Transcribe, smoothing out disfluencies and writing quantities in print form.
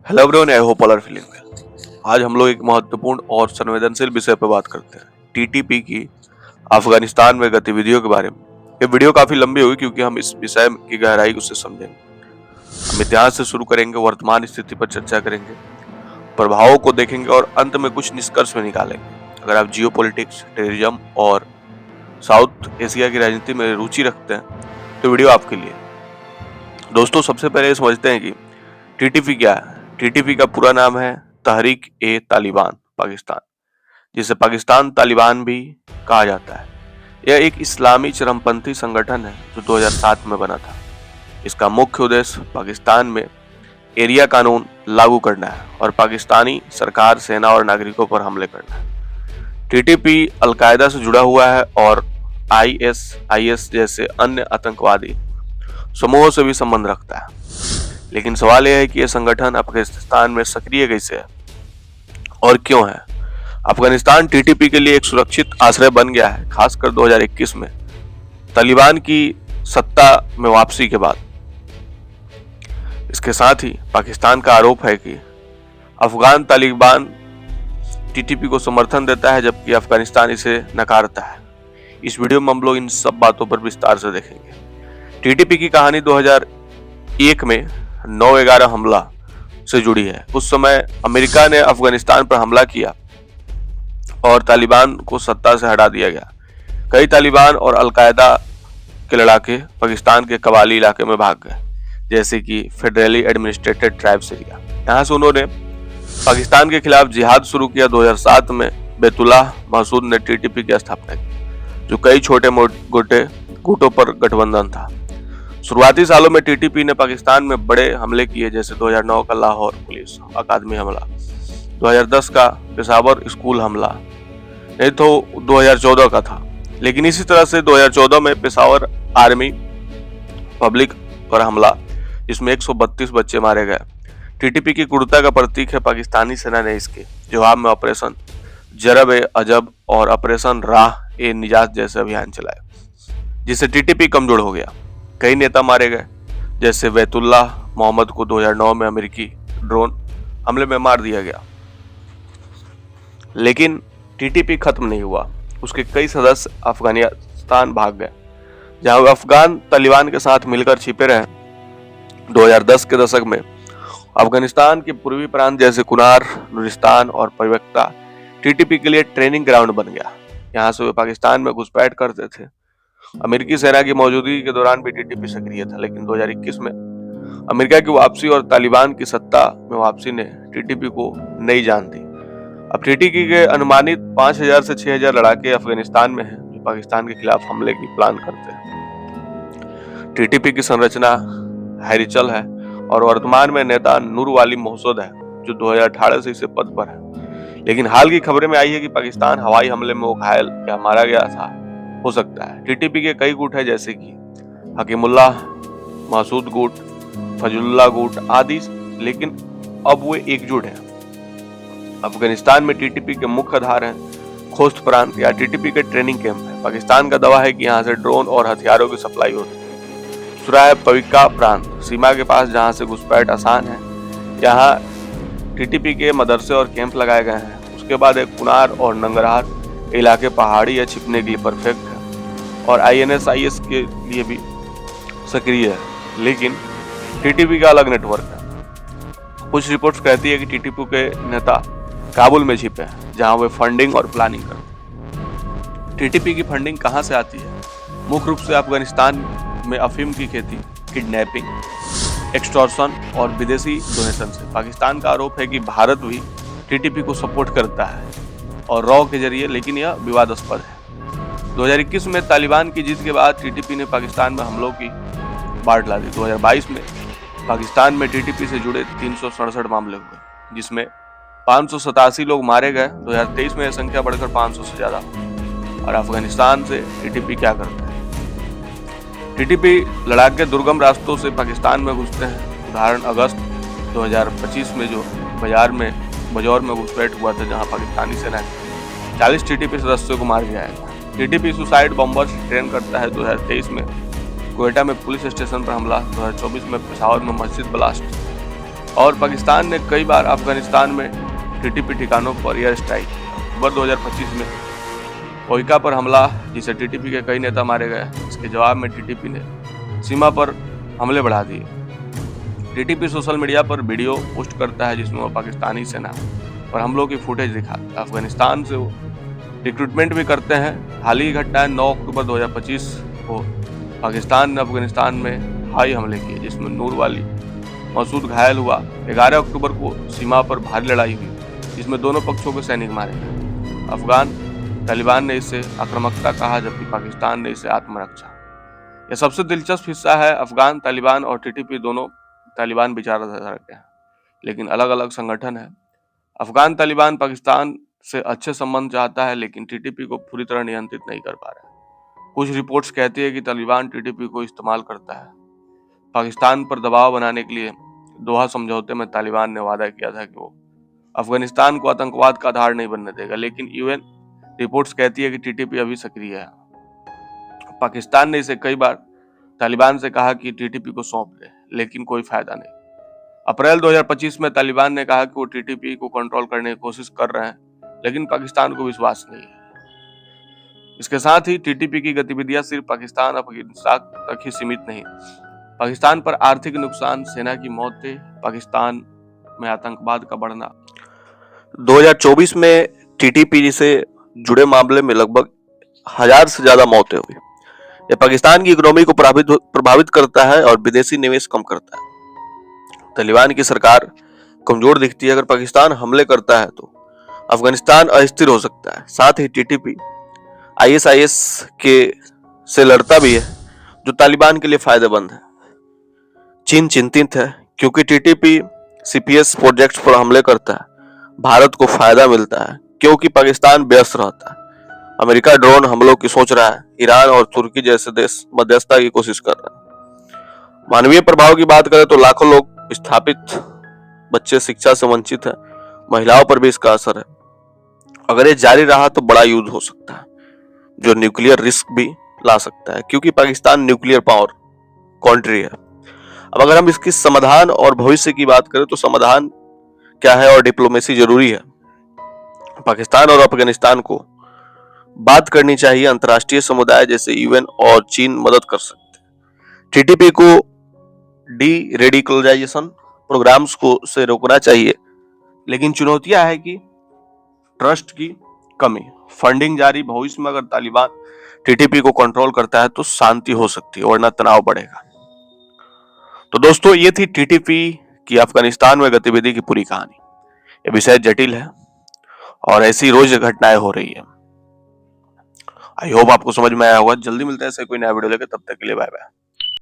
Hello everyone, I hope all are feeling well. आज हम लोग एक महत्वपूर्ण और संवेदनशील विषय पर बात करते हैं, टीटीपी की अफगानिस्तान में गतिविधियों के बारे में। ये वीडियो काफी लंबी हुई क्योंकि हम इस विषय की गहराई से समझेंगे। हम इतिहास से शुरू करेंगे, वर्तमान स्थिति पर चर्चा करेंगे, प्रभावों को देखेंगे और अंत में कुछ निष्कर्ष में निकालेंगे। अगर आप जियोपॉलिटिक्स, टेररिज्म और साउथ एशिया की राजनीति में रुचि रखते हैं तो वीडियो आपके लिए। दोस्तों, सबसे पहले समझते हैं कि टीटीपी क्या है। टीटीपी का पूरा नाम है तहरीक-ए-तालिबान पाकिस्तान, जिसे पाकिस्तान तालिबान भी कहा जाता है। यह एक इस्लामी चरमपंथी संगठन है जो 2007 में बना था। इसका मुख्य उद्देश्य पाकिस्तान में एरिया कानून लागू करना है और पाकिस्तानी सरकार, सेना और नागरिकों पर हमले करना है। टीटीपी अल-कायदा से जुड़ा हुआ है और आईएस जैसे अन्य आतंकवादी समूहों से भी संबंध रखता है। लेकिन सवाल यह है कि यह संगठन अफगानिस्तान में सक्रिय कैसे है और क्यों है। अफगानिस्तान टीटीपी के लिए एक सुरक्षित आश्रय बन गया है, खासकर 2021 में तालिबान की सत्ता में वापसी के बाद। इसके साथ ही पाकिस्तान का आरोप है कि अफगान तालिबान टीटीपी को समर्थन देता है जबकि अफगानिस्तान इसे नकारता है। इस वीडियो में हम लोग इन सब बातों पर विस्तार से देखेंगे। टीटीपी की कहानी 2001 में 9/11 हमला से जुड़ी है। उस समय अमेरिका ने अफगानिस्तान पर हमला किया और तालिबान को सत्ता से हटा दिया गया। कई तालिबान और अल-कायदा के लड़ाके पाकिस्तान के कबाली इलाके में भाग गए, जैसे कि फेडरली एडमिनिस्ट्रेटेड ट्राइब्स एरिया। यहाँ से उन्होंने पाकिस्तान के खिलाफ जिहाद शुरू किया। 2007 में बैतुल्लाह महसूद ने टीटीपी की स्थापना की, जो कई छोटे मोटे गुटों पर गठबंधन था। शुरुआती सालों में टीटीपी ने पाकिस्तान में बड़े हमले किए, जैसे 2009 का लाहौर पुलिस अकादमी हमला, 2010 का पेशावर स्कूल हमला, नहीं तो 2014 का था। लेकिन इसी तरह से 2014 में पेशावर आर्मी पब्लिक पर हमला, जिसमें 132 बच्चे मारे गए। टीटीपी की क्रूरता का प्रतीक है पाकिस्तानी सेना ने इसके जवाब में ऑपरेशन जरब-ए-अजब और ऑपरेशन राह-ए-निजात जैसे अभियान चलाए, जिससे टीटीपी कमजोर हो गया। कई नेता मारे गए, जैसे बैतुल्लाह मोहम्मद को 2009 में अमेरिकी ड्रोन हमले में मार दिया गया। लेकिन टीटीपी खत्म नहीं हुआ। उसके कई सदस्य अफगानिस्तान भाग गए, जहां वे अफगान तालिबान के साथ मिलकर छिपे रहे। 2010 के दशक में अफगानिस्तान के पूर्वी प्रांत जैसे कुनार, नूरिस्तान और पविक्ता टीटीपी के लिए ट्रेनिंग ग्राउंड बन गया। यहाँ से वे पाकिस्तान में घुसपैठ करते थे। अमेरिकी सेना की मौजूदगी के दौरान भी टीटीपी सक्रिय था, लेकिन 2021 में अमेरिका की वापसी और तालिबान की सत्ता में वापसी ने टीटीपी को नई जान दी। अब टीटीपी के अनुमानित 5000 से 6000 लड़ाके अफगानिस्तान में हैं, जो पाकिस्तान के खिलाफ हमले की प्लान करते हैं। टीटीपी की संरचना हैरिचल है और वर्तमान में नेता नूर वाली मोहसद है, जो 2018 से इसे पद पर है। लेकिन हाल की खबरें में आई है कि पाकिस्तान हवाई हमले में वो घायल या मारा गया था, हो सकता है। टीटीपी के कई गुट हैं, जैसे कि हकीमुल्लाह महसूद गुट, फजलुल्लाह गुट आदि, लेकिन अब वो एकजुट है। अफगानिस्तान में टीटीपी के मुख्य आधार हैं खोस्त प्रांत या टीटीपी के ट्रेनिंग कैंप है। पाकिस्तान का दावा है कि यहाँ से ड्रोन और हथियारों की सप्लाई होती है। दूसरा है पविक्का प्रांत, सीमा के पास, जहाँ से घुसपैठ आसान है। यहाँ टीटीपी के मदरसे और कैंप लगाए गए हैं। उसके बाद एक कुनार और नंगरहार इलाके पहाड़ी या छिपने के लिए परफेक्ट है और आईएस के लिए भी सक्रिय है, लेकिन टीटीपी का अलग नेटवर्क है। कुछ रिपोर्ट्स कहती है कि टीटीपी के नेता काबुल में छिपे हैं, जहां वे फंडिंग और प्लानिंग करते हैं। टीटीपी की फंडिंग कहां से आती है? मुख्य रूप से अफगानिस्तान में अफीम की खेती, किडनैपिंग, एक्सटॉर्शन और विदेशी डोनेशन से। पाकिस्तान का आरोप है कि भारत भी टीटीपी को सपोर्ट करता है और रॉ के जरिए, लेकिन यह विवादास्पद है। 2021 में तालिबान की जीत के बाद टीटीपी ने पाकिस्तान में हमलों की बाढ़ ला दी। 2022 में पाकिस्तान में टीटीपी से जुड़े 367 मामले हुए, जिसमें 587 लोग मारे गए। 2023 में यह संख्या बढ़कर 500 से ज्यादा। और अफगानिस्तान से टीटीपी क्या करता है? टीटीपी लड़ाक के दुर्गम रास्तों से पाकिस्तान में घुसते हैं। उदाहरण अगस्त 2025 में जो बजौर में घुसपैठ हुआ था, जहां पाकिस्तानी सेना ने 40 टीटीपी सदस्यों को मार गिराया था। टीटीपी सुसाइड बॉम्बर्स ट्रेन करता है। 2023 में क्वेटा में पुलिस स्टेशन पर हमला, 2024 में पेशावर में मस्जिद ब्लास्ट, और पाकिस्तान ने कई बार अफगानिस्तान में टीटीपी ठिकानों पर एयर स्ट्राइक किया। अक्टूबर 2025 में कोयका पर हमला, जिसे टीटीपी के कई नेता मारे गए। इसके जवाब में टीटीपी ने सीमा पर हमले बढ़ा दिए। टीटीपी सोशल मीडिया पर वीडियो पोस्ट करता है जिसमें वो पाकिस्तानी सेना पर हमलों की फुटेज दिखाता है। अफगानिस्तान से वो रिक्रूटमेंट भी करते हैं। हाल ही घटना है 9 अक्टूबर 2025 को पाकिस्तान ने अफगानिस्तान में हवाई हमले किए जिसमें नूर वाली मसूद घायल हुआ। 11 अक्टूबर को सीमा पर भारी लड़ाई हुई जिसमें दोनों पक्षों के सैनिक मारे गए। अफगान तालिबान ने इसे आक्रामकता कहा जबकि पाकिस्तान ने इसे आत्मरक्षा। यह सबसे दिलचस्प हिस्सा है। अफगान तालिबान और टीटीपी दोनों तालिबान विचारधारा के हैं लेकिन अलग अलग संगठन है। अफगान तालिबान पाकिस्तान से अच्छे संबंध चाहता है लेकिन टीटीपी को पूरी तरह नियंत्रित नहीं कर पा रहा है। कुछ रिपोर्ट्स कहती है कि तालिबान टीटीपी को इस्तेमाल करता है। पाकिस्तान पर दबाव बनाने के लिए दोहा समझौते में तालिबान ने वादा किया था कि वो अफगानिस्तान को आतंकवाद का आधार नहीं बनने देगा, लेकिन यूएन रिपोर्ट्स कहती है कि टीटीपी अभी सक्रिय है। पाकिस्तान ने इसे कई बार तालिबान से कहा कि टीटीपी को सौंप दे, लेकिन कोई फायदा नहीं। अप्रैल 2025 में तालिबान ने कहा कि वो टीटीपी को कंट्रोल करने की कोशिश कर रहे हैं, लेकिन पाकिस्तान को विश्वास नहीं है। इसके साथ ही टीटीपी की गतिविधियां सिर्फ पाकिस्तान और अफगानिस्तान तक ही सीमित नहीं। पाकिस्तान पर आर्थिक नुकसान, सेना की मौतें, पाकिस्तान में आतंकवाद का बढ़ना। 2024 में टीटीपी से जुड़े मामले में लगभग 1000 से ज्यादा मौतें हुई। यह पाकिस्तान की इकोनॉमी को प्रभावित करता है और विदेशी निवेश कम करता है। तालिबान की सरकार कमजोर दिखती है। अगर पाकिस्तान हमले करता है तो अफगानिस्तान अस्थिर हो सकता है। साथ ही टीटीपी आईएसआईएस के से लड़ता भी है जो तालिबान के लिए फायदेमंद है। चीन चिंतित है क्योंकि टीटीपी सीपीएस प्रोजेक्ट्स पर हमले करता है। भारत को फायदा मिलता है क्योंकि पाकिस्तान व्यस्त रहता है। अमेरिका ड्रोन हमलों की सोच रहा है। ईरान और तुर्की जैसे देश मध्यस्थता की कोशिश कर रहे हैं। मानवीय प्रभाव की बात करें तो लाखों लोग विस्थापित, बच्चे शिक्षा से वंचित हैं। महिलाओं पर भी इसका असर है। अगर ये जारी रहा तो बड़ा युद्ध हो सकता है जो न्यूक्लियर रिस्क भी ला सकता है क्योंकि पाकिस्तान न्यूक्लियर पावर कंट्री है। अब अगर हम इसकी समाधान और भविष्य की बात करें तो समाधान क्या है और डिप्लोमेसी जरूरी है। पाकिस्तान और अफगानिस्तान को बात करनी चाहिए। अंतर्राष्ट्रीय समुदाय जैसे यूएन और चीन मदद कर सकते हैं। टीटीपी को डी रेडिकलाइजेशन प्रोग्राम्स को से रोकना चाहिए, लेकिन चुनौतियां है कि ट्रस्ट की कमी, फंडिंग जारी। भविष्य में अगर तालिबान टीटीपी को कंट्रोल करता है तो शांति हो सकती है, वरना तनाव बढ़ेगा। तो दोस्तों, ये थी टीटीपी की अफगानिस्तान में गतिविधि की पूरी कहानी। ये विषय जटिल है और ऐसी रोज घटनाएं हो रही है। आई होप आपको समझ में आया होगा। जल्दी मिलते हैं ऐसे कोई नया वीडियो लेकर, तब तक के लिए बाय बाय।